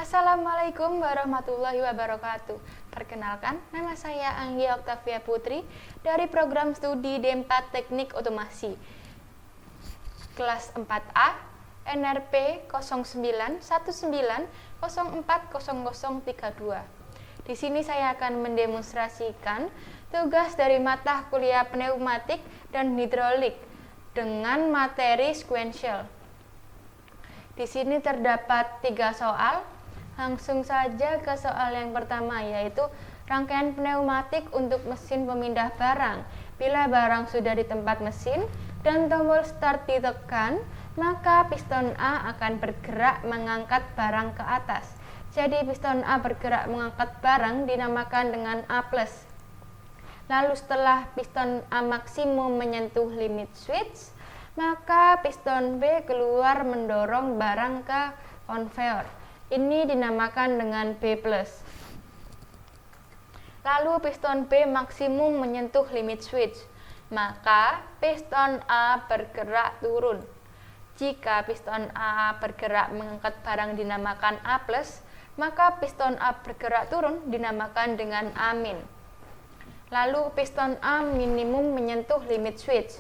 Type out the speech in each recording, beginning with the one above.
Assalamualaikum warahmatullahi wabarakatuh. Perkenalkan, nama saya Anggia Oktavia Putri dari program studi D4 Teknik Otomasi. Kelas 4A, NRP 0919040032. Di sini saya akan mendemonstrasikan tugas dari mata kuliah pneumatik dan hidrolik dengan materi sequential. Di sini terdapat 3 soal. Langsung saja ke soal yang pertama, yaitu rangkaian pneumatik untuk mesin pemindah barang. Bila barang sudah di tempat mesin dan tombol start ditekan, maka piston A akan bergerak mengangkat barang ke atas. Jadi piston A bergerak mengangkat barang dinamakan dengan A+. Lalu setelah piston A maksimum menyentuh limit switch, maka piston B keluar mendorong barang ke konveyor. Ini dinamakan dengan B+. Lalu piston B maksimum menyentuh limit switch, maka piston A bergerak turun. Jika piston A bergerak mengangkat barang dinamakan A+, maka piston A bergerak turun dinamakan dengan A-. Lalu piston A minimum menyentuh limit switch.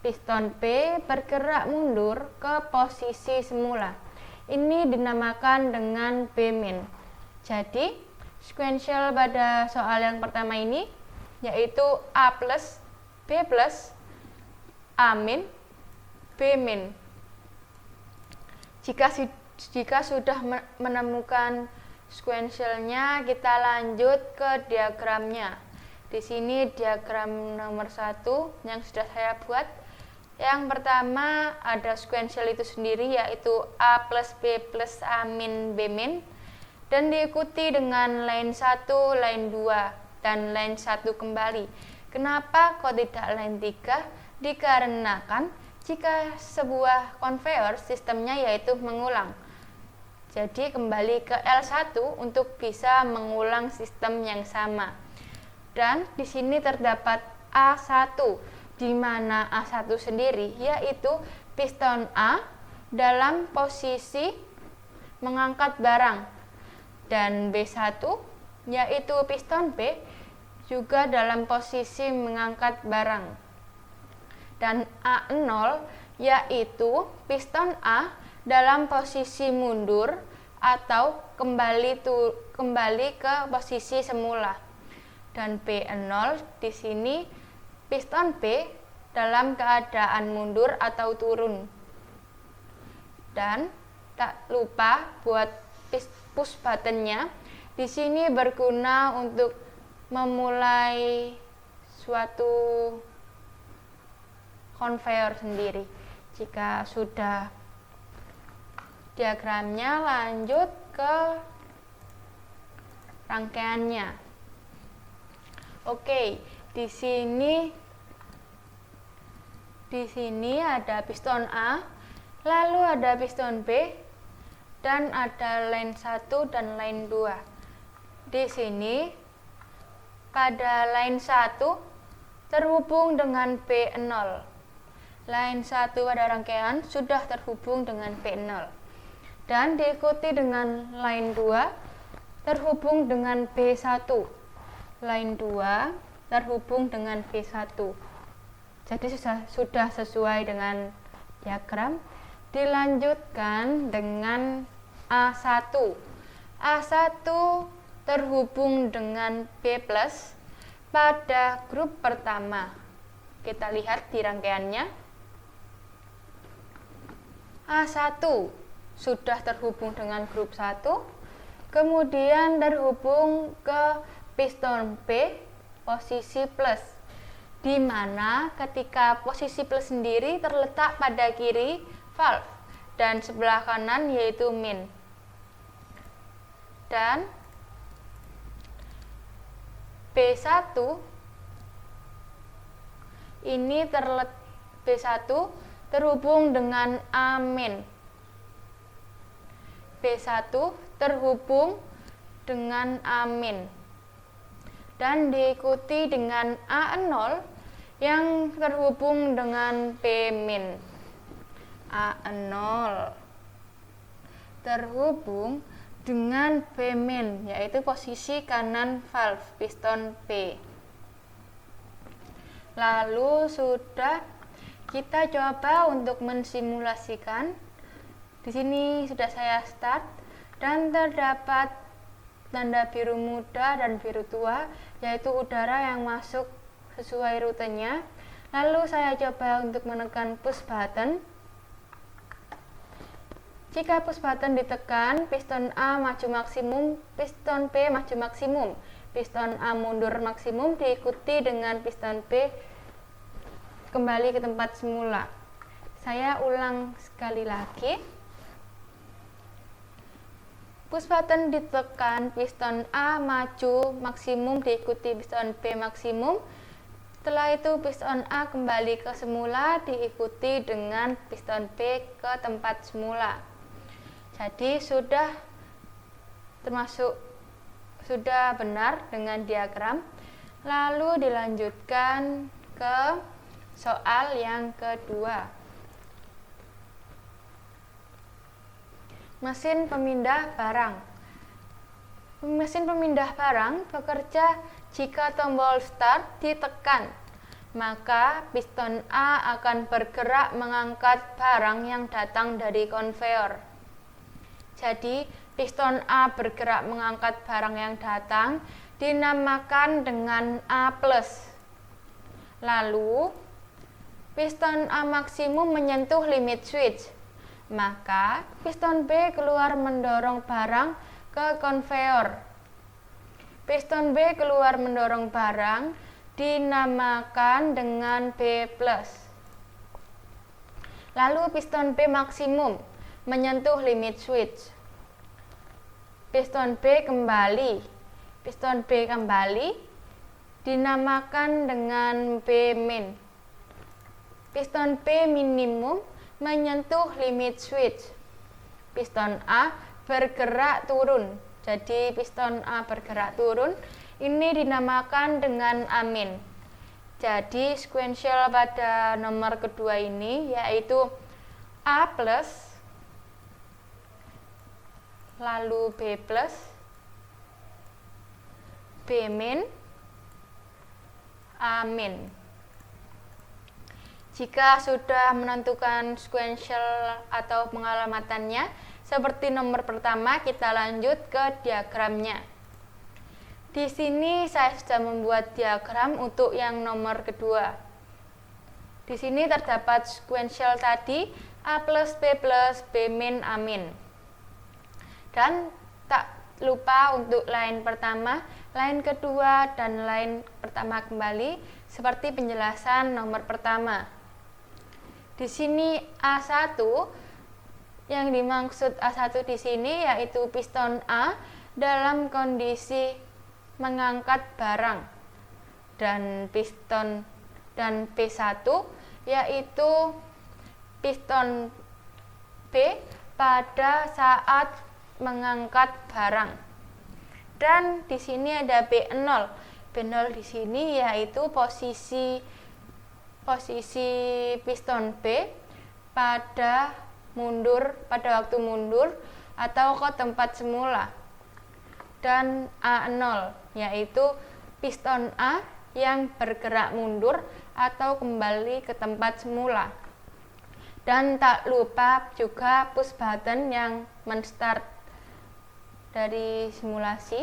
Piston B bergerak mundur ke posisi semula. Ini dinamakan dengan B-. Jadi, sequential pada soal yang pertama ini yaitu A+, B+, A-, B-. Jika sudah menemukan sequentialnya, kita lanjut ke diagramnya. Di sini diagram nomor 1 yang sudah saya buat. Yang pertama ada sequential itu sendiri, yaitu A plus B plus A min B min, dan diikuti dengan line 1, line 2, dan line 1 kembali. Kenapa kok tidak line 3? Dikarenakan jika sebuah konveyor sistemnya yaitu mengulang. Jadi kembali ke L1 untuk bisa mengulang sistem yang sama. Dan di sini terdapat A1, di mana A1 sendiri yaitu piston A dalam posisi mengangkat barang, dan B1 yaitu piston B juga dalam posisi mengangkat barang, dan A0 yaitu piston A dalam posisi mundur atau kembali ke posisi semula. Dan B0 di sini piston B dalam keadaan mundur atau turun. Dan tak lupa buat push buttonnya. Di sini berguna untuk memulai suatu konveyor sendiri. Jika sudah diagramnya, lanjut ke rangkaiannya. Oke, di sini ada piston A, lalu ada piston B, dan ada line 1 dan line 2. Di sini pada line 1 terhubung dengan B0. Line 1 pada rangkaian sudah terhubung dengan B0. Dan diikuti dengan line 2 terhubung dengan B1. Line 2 terhubung dengan B1. Jadi sudah sesuai dengan diagram. Dilanjutkan dengan A1. A1 terhubung dengan B+ pada grup pertama. Kita lihat di rangkaiannya. A1 sudah terhubung dengan grup 1, kemudian terhubung ke piston B posisi plus, di mana ketika posisi plus sendiri terletak pada kiri valve dan sebelah kanan yaitu min. Dan B1 ini B1 terhubung dengan A min. B1 terhubung dengan A min. Dan diikuti dengan A0 yang terhubung dengan B min. A0 terhubung dengan B min, yaitu posisi kanan valve piston P. Lalu sudah kita coba untuk mensimulasikan. Di sini sudah saya start dan terdapat tanda biru muda dan biru tua, yaitu udara yang masuk sesuai rutenya. Lalu saya coba untuk menekan push button. Jika push button ditekan, piston A maju maksimum, piston P maju maksimum. Piston A mundur maksimum diikuti dengan piston P kembali ke tempat semula. Saya ulang sekali lagi. Push button ditekan, piston A maju maksimum diikuti piston P maksimum. Setelah itu piston A kembali ke semula diikuti dengan piston P ke tempat semula. Jadi sudah benar dengan diagram. Lalu dilanjutkan ke soal yang kedua. Mesin pemindah barang. Mesin pemindah barang bekerja jika tombol start ditekan. Maka piston A akan bergerak mengangkat barang yang datang dari konveyor. Jadi, piston A bergerak mengangkat barang yang datang dinamakan dengan A+. Lalu, piston A maksimum menyentuh limit switch. Maka, piston B keluar mendorong barang ke konveyor. Piston B keluar mendorong barang dinamakan dengan B+. Lalu, piston B maksimum menyentuh limit switch. Piston B kembali dinamakan dengan B min. Piston B minimum menyentuh limit switch. Piston A bergerak turun. Jadi piston A bergerak turun, ini dinamakan dengan A min. Jadi sequential pada nomor kedua ini yaitu A+, lalu B+, B min, A min. Jika sudah menentukan sequential atau pengalamannya, seperti nomor pertama, kita lanjut ke diagramnya. Di sini saya sudah membuat diagram untuk yang nomor kedua. Di sini terdapat sequential tadi A+, B+, B min, A min. Dan tak lupa untuk line pertama, line kedua, dan line pertama kembali seperti penjelasan nomor pertama. Di sini A1, yang dimaksud A1 di sini yaitu piston A dalam kondisi mengangkat barang, dan P1 yaitu piston B pada saat mengangkat barang. Dan di sini ada B0. B0 di sini yaitu posisi piston B pada waktu mundur atau ke tempat semula. Dan A0 yaitu piston A yang bergerak mundur atau kembali ke tempat semula. Dan tak lupa juga push button yang menstart dari simulasi.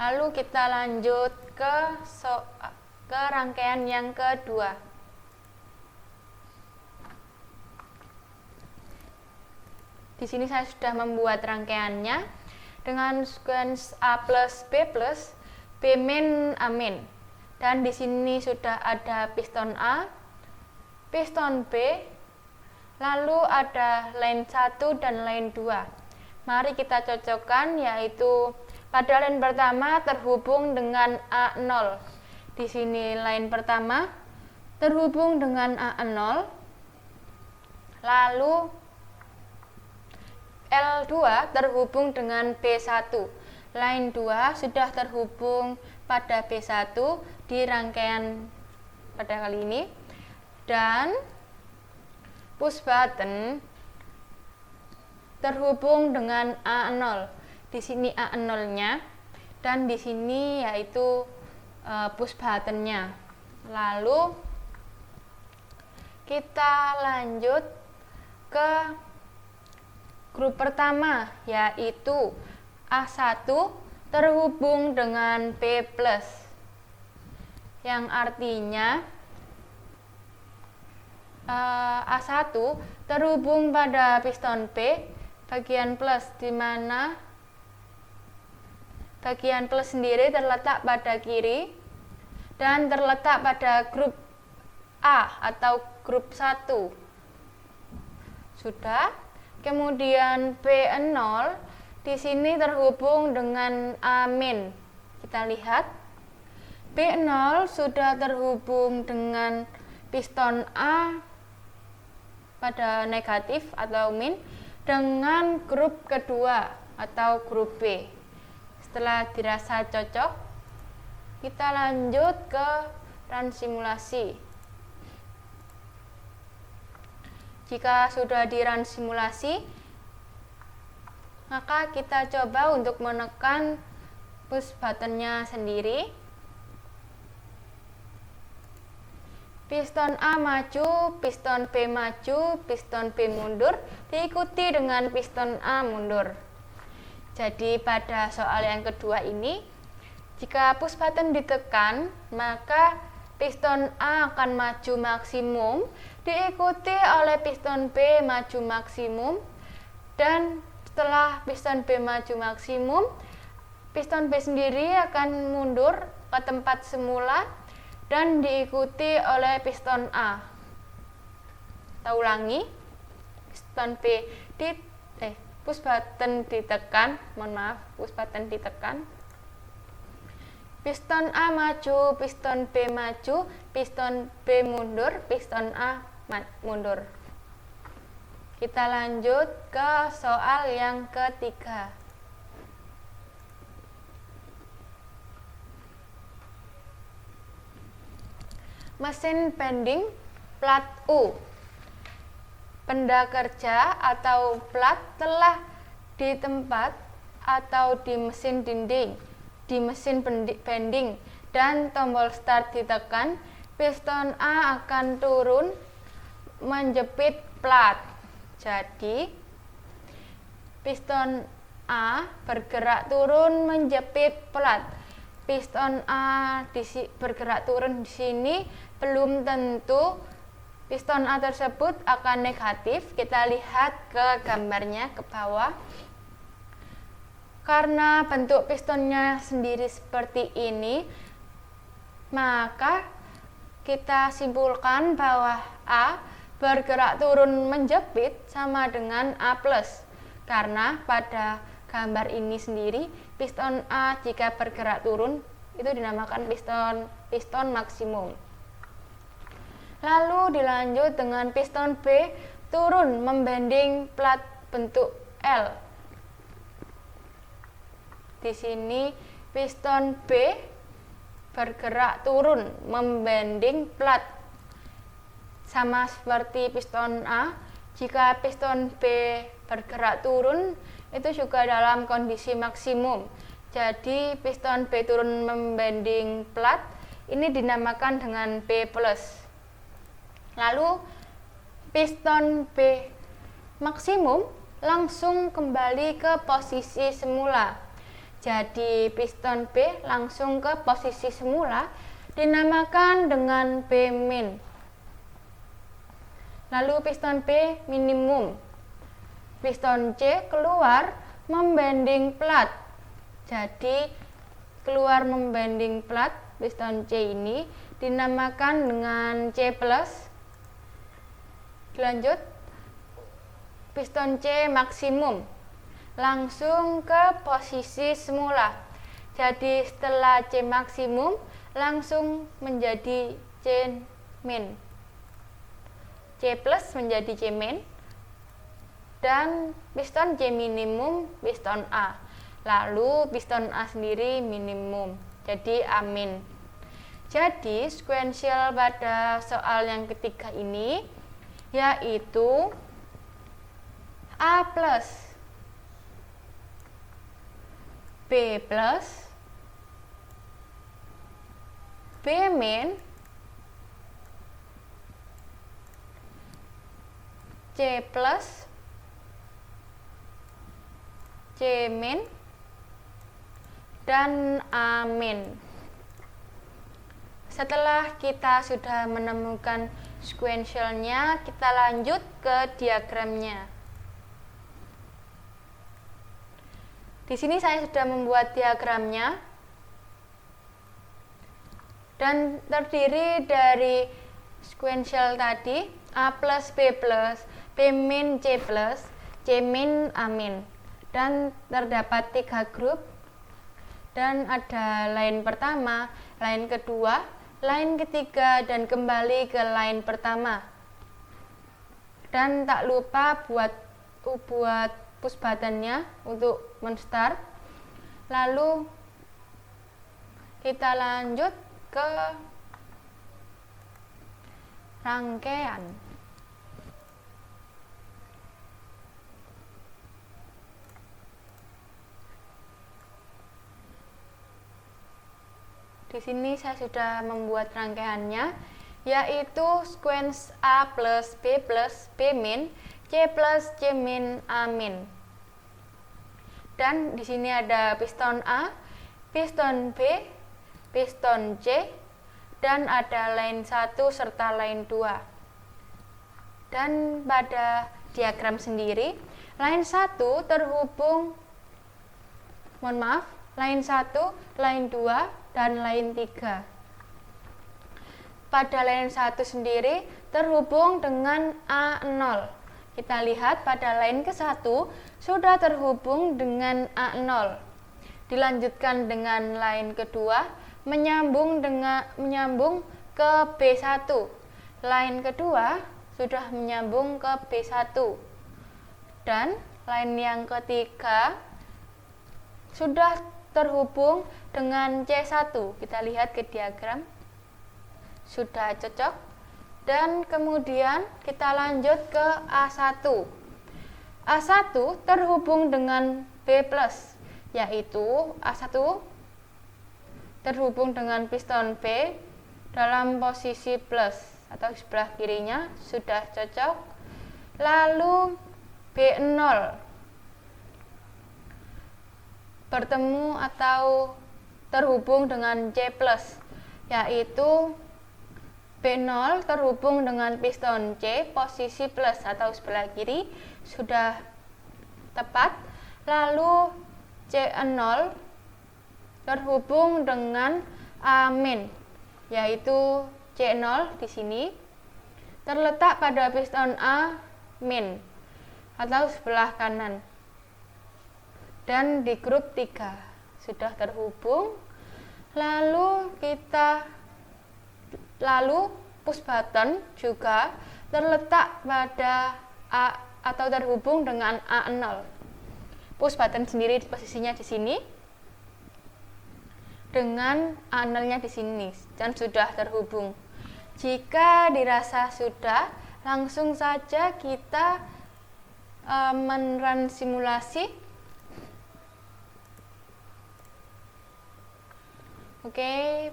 Lalu kita lanjut ke rangkaian yang kedua. Di sini saya sudah membuat rangkaiannya dengan sequence A+, B min, A min. Dan di sini sudah ada piston A, piston B, lalu ada line 1 dan line 2. Mari kita cocokkan, yaitu pada line pertama terhubung dengan A0. Di sini line pertama terhubung dengan A0. Lalu L2 terhubung dengan B1. Line 2 sudah terhubung pada B1 di rangkaian pada kali ini. Dan push button terhubung dengan A0. Di sini A0-nya dan di sini yaitu push button-nya. Lalu kita lanjut ke grup pertama, yaitu A1 terhubung dengan P+, yang artinya A1 terhubung pada piston P bagian plus, di mana bagian plus sendiri terletak pada kiri dan terletak pada grup A atau grup 1. Sudah. Kemudian P0 di sini terhubung dengan A-. Kita lihat P0 sudah terhubung dengan piston A pada negatif atau min dengan grup kedua atau grup B. Setelah dirasa cocok, kita lanjut ke run simulasi. Jika sudah di run simulasi, maka kita coba untuk menekan push button-nya sendiri. Piston A maju, piston B maju, piston B mundur, diikuti dengan piston A mundur. Jadi pada soal yang kedua ini, jika push button ditekan, maka piston A akan maju maksimum, diikuti oleh piston B maju maksimum, dan setelah piston B maju maksimum, piston B sendiri akan mundur ke tempat semula dan diikuti oleh piston A. Kita ulangi, piston B push button ditekan, push button ditekan. Piston A maju, piston B maju, piston B mundur, piston A mundur. Kita lanjut ke soal yang ketiga. Mesin bending plat U. Benda kerja atau plat telah ditempat atau di mesin dinding, di mesin bending, dan tombol start ditekan, piston A akan turun menjepit plat. Jadi piston A bergerak turun menjepit plat. Piston A bergerak turun di sini belum tentu piston A tersebut akan negatif. Kita lihat ke gambarnya ke bawah. Karena bentuk pistonnya sendiri seperti ini, maka kita simpulkan bahwa A bergerak turun menjepit sama dengan A+. Karena pada gambar ini sendiri, piston A jika bergerak turun itu dinamakan piston maksimum. Lalu dilanjut dengan piston B turun membending plat bentuk L. Di sini piston B bergerak turun membending plat sama seperti piston A. Jika piston B bergerak turun itu juga dalam kondisi maksimum. Jadi piston B turun membending plat ini dinamakan dengan B+. Lalu piston B maksimum langsung kembali ke posisi semula. Jadi piston B langsung ke posisi semula dinamakan dengan B-min. Lalu piston B minimum. Piston C keluar membending plat. Jadi keluar membending plat piston C ini dinamakan dengan C+. Lanjut, piston C maksimum langsung ke posisi semula. Jadi setelah C maksimum langsung menjadi C min. C plus menjadi C min, dan piston C minimum piston A. Lalu piston A sendiri minimum, jadi A min. Jadi sekuensial pada soal yang ketiga ini yaitu A plus. B plus, B min, C plus, C min, dan A min. Setelah kita sudah menemukan sequentialnya, kita lanjut ke diagramnya. Di sini saya sudah membuat diagramnya dan terdiri dari sequential tadi A plus, B min, C plus, C min, A min, dan terdapat 3 grup dan ada line pertama, line kedua, line ketiga, dan kembali ke line pertama. Dan tak lupa buat push buttonnya untuk menstart. Lalu kita lanjut ke rangkaian. Di sini saya sudah membuat rangkaiannya, yaitu sequence A plus, B min, C plus, C min, A min. Dan di sini ada piston A, piston B, piston C, dan ada line 1 serta line 2. Dan pada diagram sendiri, line 1 terhubung, line 1, line 2, dan line 3. Pada line 1 sendiri terhubung dengan A0. Kita lihat pada line ke-1 sudah terhubung dengan A0. Dilanjutkan dengan line kedua menyambung ke B1. Line kedua sudah menyambung ke B1. Dan line yang ketiga sudah terhubung dengan C1. Kita lihat ke diagram. Sudah cocok. Dan kemudian kita lanjut ke A1. A1 terhubung dengan B+, yaitu A1 terhubung dengan piston B dalam posisi plus atau sebelah kirinya sudah cocok. Lalu B0 bertemu atau terhubung dengan C+, yaitu B0 terhubung dengan piston C posisi plus atau sebelah kiri sudah tepat. Lalu C0 terhubung dengan A min, yaitu C0 di sini terletak pada piston A min atau sebelah kanan. Dan di grup 3 sudah terhubung. Lalu push button juga terletak pada A atau terhubung dengan A0. Push button sendiri posisinya di sini dengan A0-nya di sini dan sudah terhubung. Jika dirasa sudah, langsung saja kita men-run simulasi. Oke.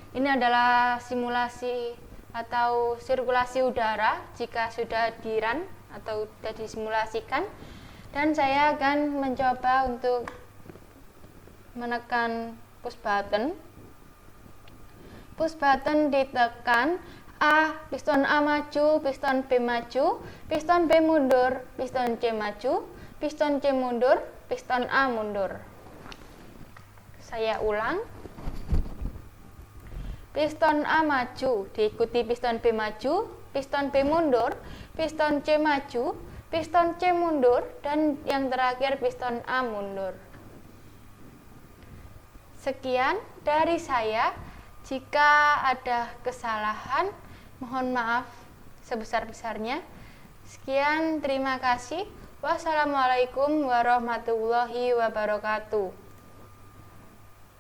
Ini adalah simulasi atau sirkulasi udara jika sudah di-run atau sudah disimulasikan. Dan saya akan mencoba untuk menekan push button. Push button ditekan, piston A maju, piston B maju, piston B mundur, piston C maju, piston C mundur, piston A mundur. Saya ulang. Piston A maju, diikuti piston B maju, piston B mundur, piston C maju, piston C mundur, dan yang terakhir piston A mundur. Sekian dari saya. Jika ada kesalahan, mohon maaf sebesar-besarnya. Sekian, terima kasih. Wassalamualaikum warahmatullahi wabarakatuh.